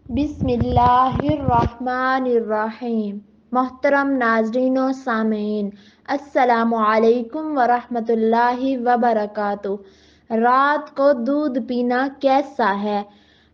बिस्मिल्लाहिर्रहमानिर्रहीम। मोहतरम नाज़रीन व सामीन, अस्सलामु अलैकुम वरहमतुल्लाहि वबरकातुह। रात को दूध पीना कैसा है?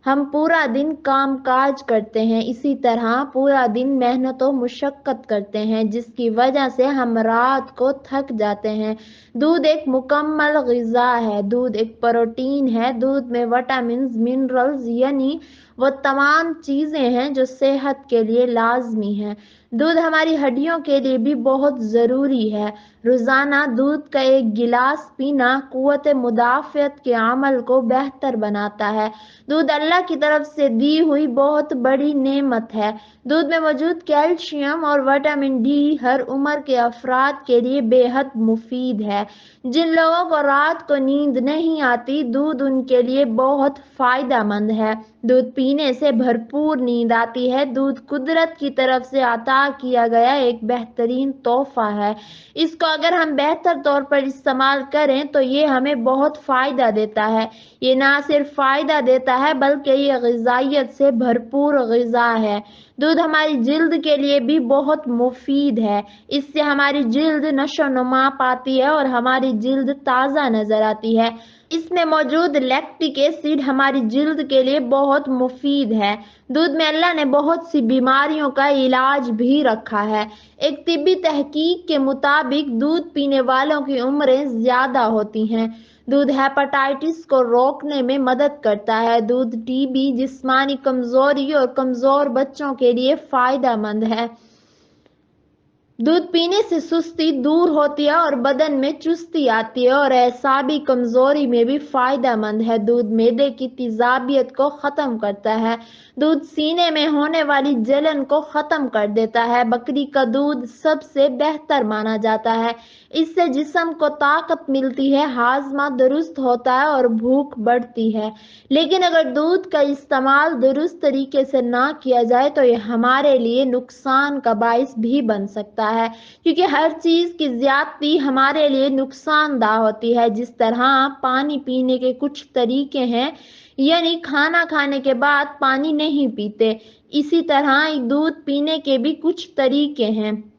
हम पूरा दिन काम काज करते हैं, इसी तरह पूरा दिन मेहनत व मुशक्क़त करते हैं, जिसकी वजह से हम रात को थक जाते हैं। दूध एक मुकम्मल ग़िज़ा है। दूध एक प्रोटीन है। दूध में विटामिन्स, मिनरल्स यानी वो तमाम चीज़ें हैं जो सेहत के लिए लाजमी हैं। दूध हमारी हड्डियों के लिए भी बहुत ज़रूरी है। रोज़ाना दूध का एक गिलास पीना क़ुव्वत मुदाफ़अत के अमल को बेहतर बनाता है। दूध अल्लाह की तरफ से दी हुई बहुत बड़ी नेमत है। दूध में मौजूद कैल्शियम और विटामिन डी हर उम्र के अफराद के लिए बेहद मुफीद है। जिन लोगों को रात को नींद नहीं आती, दूध उनके लिए बहुत फ़ायदेमंद है। दूध पीने से भरपूर नींद आती है। दूध कुदरत की तरफ से अता किया गया एक बेहतरीन तोहफा है। इसको अगर हम बेहतर तौर पर इस्तेमाल करें तो ये हमें बहुत फ़ायदा देता है। ये ना सिर्फ फ़ायदा देता है बल्कि ये ग़िज़ाइयत से भरपूर ग़िज़ा है। दूध हमारी जिल्द के लिए भी बहुत मुफीद है। इससे हमारी जिल्द नशोनुमा पाती है और हमारी जिल्द ताज़ा नज़र आती है। इसमें मौजूद लैक्टिक एसिड हमारी जिल्द के लिए बहुत मुफीद है। दूध में अल्लाह ने बहुत सी बीमारियों का इलाज भी रखा है। एक तिब्बी तहकीक के मुताबिक दूध पीने वालों की उम्रें ज़्यादा होती हैं। दूध हेपेटाइटिस को रोकने में मदद करता है। दूध टीबी, जिस्मानी कमज़ोरी और कमज़ोर बच्चों के लिए फ़ायदेमंद है। दूध पीने से सुस्ती दूर होती है और बदन में चुस्ती आती है और एसाबी कमजोरी में भी फायदेमंद है। दूध मैदे की तेजाबियत को ख़त्म करता है। दूध सीने में होने वाली जलन को ख़त्म कर देता है। बकरी का दूध सबसे बेहतर माना जाता है। इससे जिस्म को ताकत मिलती है, हाजमा दुरुस्त होता है और भूख बढ़ती है। लेकिन अगर दूध का इस्तेमाल दुरुस्त तरीके से ना किया जाए तो ये हमारे लिए नुकसान का बाइस भी बन सकता है, क्योंकि हर चीज़ की ज्यादती हमारे लिए नुकसानदा होती है। जिस तरह पानी पीने के कुछ तरीके हैं, यानी खाना खाने के बाद पानी नहीं पीते, इसी तरह दूध पीने के भी कुछ तरीके हैं।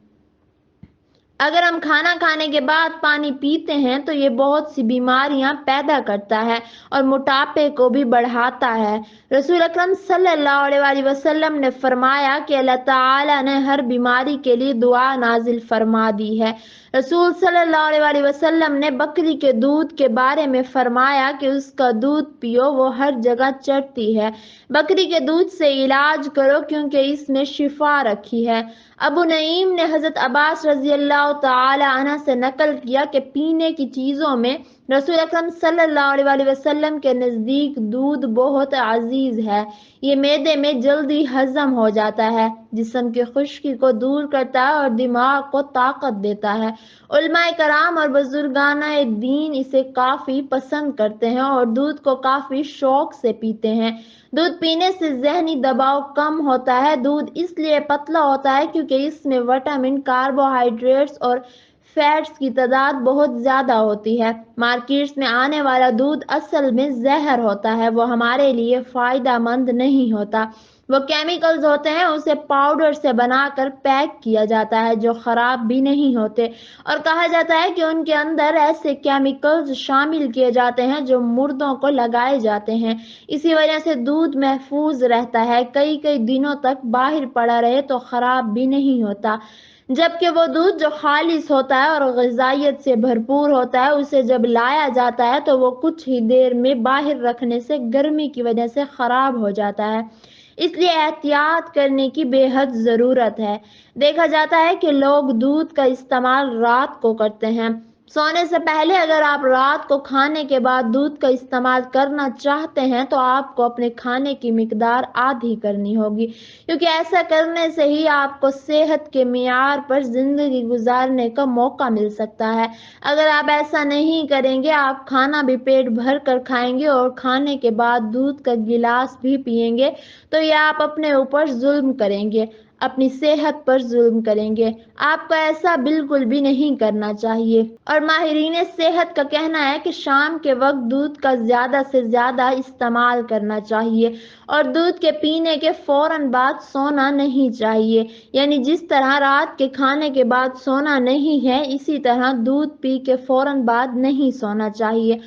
अगर हम खाना खाने के बाद पानी पीते हैं तो ये बहुत सी बीमारियां पैदा करता है और मोटापे को भी बढ़ाता है। रसूल अकरम सल्लल्लाहु अलैहि वसल्लम ने फरमाया कि अल्लाह ताला ने हर बीमारी के लिए दुआ नाजिल फरमा दी है। रसूल सल्लल्लाहु अलैहि वसल्लम ने बकरी के दूध के बारे में फरमाया कि उसका दूध पियो, वो हर जगह चढ़ती है। बकरी के दूध से इलाज करो क्योंकि इसमें शिफा रखी है। अबू नईम ने हजरत अब्बास रजी अल्लाह तआला अन्हु से नकल किया कि पीने की चीज़ों में रसूल अकरम सल्लल्लाहु अलैहि वसल्लम के नज़दीक दूध बहुत अजीज है। ये मैदे में जल्दी हजम हो जाता है, जिस्म की खुश्की को दूर करता है और दिमाग को ताकत देता है। उलमाए कराम और बुजुर्गाना दीन इसे काफ़ी पसंद करते हैं और दूध को काफ़ी शौक से पीते हैं। दूध पीने से जहनी दबाव कम होता है। दूध इसलिए पतला होता है क्योंकि इसमें विटामिन, कार्बोहाइड्रेट्स और फैट्स की तादाद बहुत ज़्यादा होती है। मार्केट्स में आने वाला दूध असल में जहर होता है, वो हमारे लिए फ़ायदेमंद नहीं होता। वो केमिकल्स होते हैं, उसे पाउडर से बनाकर पैक किया जाता है जो ख़राब भी नहीं होते, और कहा जाता है कि उनके अंदर ऐसे केमिकल्स शामिल किए जाते हैं जो मुर्दों को लगाए जाते हैं। इसी वजह से दूध महफूज रहता है, कई कई दिनों तक बाहर पड़ा रहे तो ख़राब भी नहीं होता। जबकि वो दूध जो खालिस होता है और ग़िज़ाइयत से भरपूर होता है, उसे जब लाया जाता है तो वो कुछ ही देर में बाहर रखने से गर्मी की वजह से ख़राब हो जाता है। इसलिए एहतियात करने की बेहद ज़रूरत है। देखा जाता है कि लोग दूध का इस्तेमाल रात को करते हैं। सोने से पहले अगर आप रात को खाने के बाद दूध का इस्तेमाल करना चाहते हैं तो आपको अपने खाने की मिकदार आधी करनी होगी, क्योंकि ऐसा करने से ही आपको सेहत के मियार पर ज़िंदगी गुजारने का मौका मिल सकता है। अगर आप ऐसा नहीं करेंगे, आप खाना भी पेट भर कर खाएंगे और खाने के बाद दूध का गिलास भी पिएंगे, तो यह आप अपने ऊपर जुल्म करेंगे। اپنی صحت پر ظلم کریں گے۔ آپ کو ایسا بالکل بھی نہیں کرنا چاہیے۔ اور ماہرین صحت کا کہنا ہے کہ شام کے وقت دودھ کا زیادہ سے زیادہ استعمال کرنا چاہیے اور دودھ کے پینے کے فوراً بعد سونا نہیں چاہیے، یعنی جس طرح رات کے کھانے کے بعد سونا نہیں ہے، اسی طرح دودھ پی کے فوراً بعد نہیں سونا چاہیے۔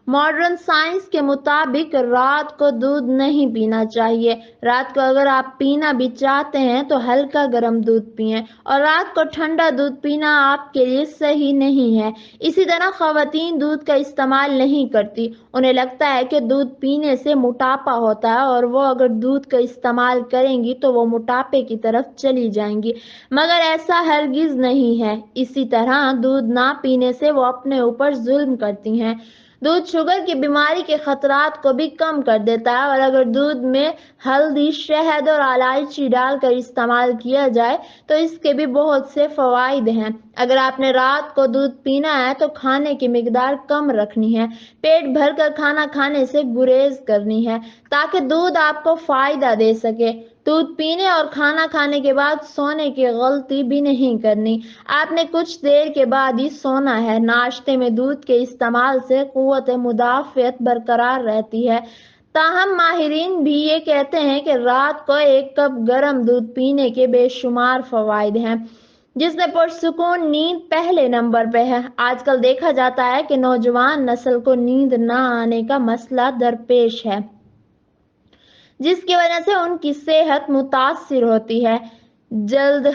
ماڈرن سائنس کے مطابق رات کو دودھ نہیں پینا چاہیے۔ رات کو اگر آپ پینا بھی چاہتے ہیں تو ہلکا گرم دودھ پئیں، اور رات کو ٹھنڈا دودھ پینا آپ کے لیے صحیح نہیں ہے۔ اسی طرح خواتین دودھ کا استعمال نہیں کرتی، انہیں لگتا ہے کہ دودھ پینے سے موٹاپا ہوتا ہے اور وہ اگر دودھ کا استعمال کریں گی تو وہ موٹاپے کی طرف چلی جائیں گی، مگر ایسا ہرگز نہیں ہے۔ اسی طرح دودھ نہ پینے سے وہ اپنے اوپر ظلم کرتی ہیں۔ دودھ شوگر کی بیماری کے خطرات کو بھی کم کر دیتا ہے، اور اگر دودھ میں ہلدی، شہد اور الائچی ڈال کر استعمال کیا جائے تو اس کے بھی بہت سے فوائد ہیں۔ اگر آپ نے رات کو دودھ پینا ہے تو کھانے کی مقدار کم رکھنی ہے، پیٹ بھر کر کھانا کھانے سے گریز کرنی ہے تاکہ دودھ آپ کو فائدہ دے سکے۔ دودھ پینے اور کھانا کھانے کے بعد سونے کی غلطی بھی نہیں کرنی۔ آپ نے کچھ دیر کے بعد ہی سونا ہے۔ ناشتے میں دودھ کے استعمال سے قوت مدافعت برقرار رہتی ہے۔ تاہم ماہرین بھی یہ کہتے ہیں کہ رات کو ایک کپ گرم دودھ پینے کے بے شمار فوائد ہیں، جس میں پرسکون نیند پہلے نمبر پہ ہے۔ آج کل دیکھا جاتا ہے کہ نوجوان نسل کو نیند نہ آنے کا مسئلہ درپیش ہے، جس کی وجہ سے ان کی صحت متاثر ہوتی ہے، جلد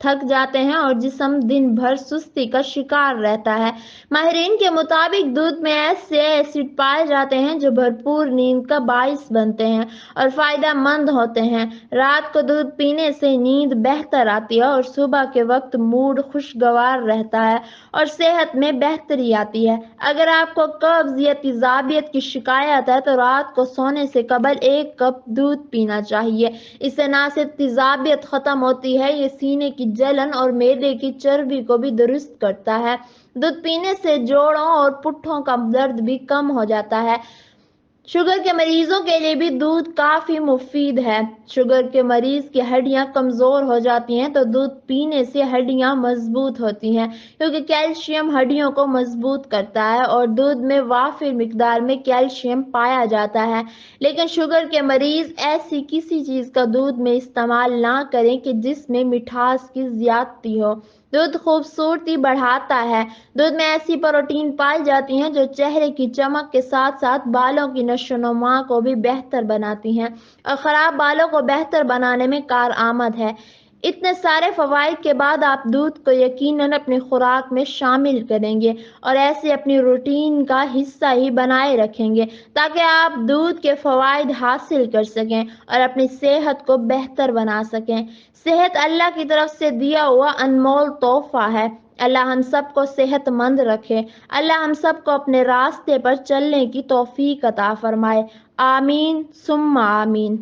تھک جاتے ہیں اور جسم دن بھر سستی کا شکار رہتا ہے۔ ماہرین کے مطابق دودھ میں ایسے ایسڈ پائے جاتے ہیں جو بھرپور نیند کا باعث بنتے ہیں اور فائدہ مند ہوتے ہیں۔ رات کو دودھ پینے سے نیند بہتر آتی ہے اور صبح کے وقت موڈ خوشگوار رہتا ہے اور صحت میں بہتری آتی ہے۔ اگر آپ کو قبض یا تیزابیت کی شکایت ہے تو رات کو سونے سے قبل ایک کپ دودھ پینا چاہیے۔ اس سے نہ صرف تیزابیت ختم ہوتی ہے، یہ سینے کی جلن اور معدے کی چربی کو بھی درست کرتا ہے۔ دودھ پینے سے جوڑوں اور پٹھوں کا درد بھی کم ہو جاتا ہے۔ شوگر کے مریضوں کے لیے بھی دودھ کافی مفید ہے۔ شوگر کے مریض کی ہڈیاں کمزور ہو جاتی ہیں تو دودھ پینے سے ہڈیاں مضبوط ہوتی ہیں، کیونکہ کیلشیم ہڈیوں کو مضبوط کرتا ہے اور دودھ میں وافر مقدار میں کیلشیم پایا جاتا ہے۔ لیکن شوگر کے مریض ایسی کسی چیز کا دودھ میں استعمال نہ کریں کہ جس میں مٹھاس کی زیادتی ہو۔ دودھ خوبصورتی بڑھاتا ہے۔ دودھ میں ایسی پروٹین پائی جاتی ہیں جو چہرے کی چمک کے ساتھ ساتھ بالوں کی نشو و نما کو بھی بہتر بناتی ہیں اور خراب بالوں کو بہتر بنانے میں کارآمد ہے۔ اتنے سارے فوائد کے بعد آپ دودھ کو یقیناً اپنی خوراک میں شامل کریں گے اور ایسے اپنی روٹین کا حصہ ہی بنائے رکھیں گے تاکہ آپ دودھ کے فوائد حاصل کر سکیں اور اپنی صحت کو بہتر بنا سکیں۔ صحت اللہ کی طرف سے دیا ہوا انمول تحفہ ہے۔ اللہ ہم سب کو صحت مند رکھے۔ اللہ ہم سب کو اپنے راستے پر چلنے کی توفیق عطا فرمائے۔ آمین ثم آمین۔